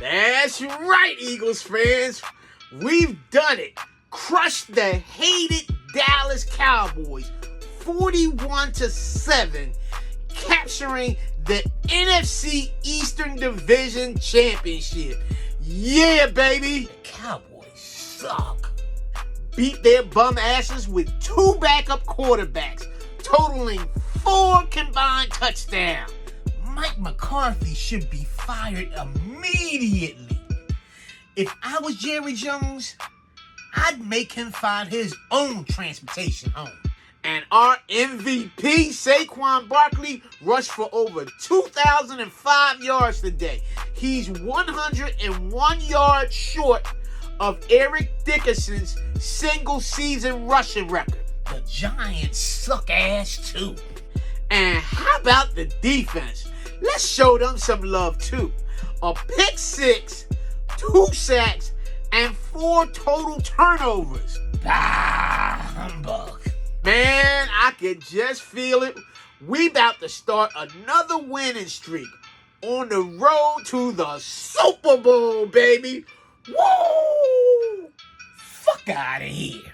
That's right, Eagles fans. We've done it. Crushed the hated Dallas Cowboys 41-7, capturing the NFC Eastern Division Championship. Yeah, baby. The Cowboys suck. Beat their bum asses with 2 backup quarterbacks, totaling 4 combined touchdowns. Mike McCarthy should be fired immediately. If I was Jerry Jones, I'd make him find his own transportation home. And our MVP, Saquon Barkley, rushed for over 2,005 yards today. He's 101 yards short of Eric Dickerson's single-season rushing record. The Giants suck ass too. And how about the defense? Let's show them some love too. A pick 6, 2 sacks, and 4 total turnovers. Bah, humbug. Man, I can just feel it. We about to start another winning streak on the road to the Super Bowl, baby. Woo! Fuck out of here.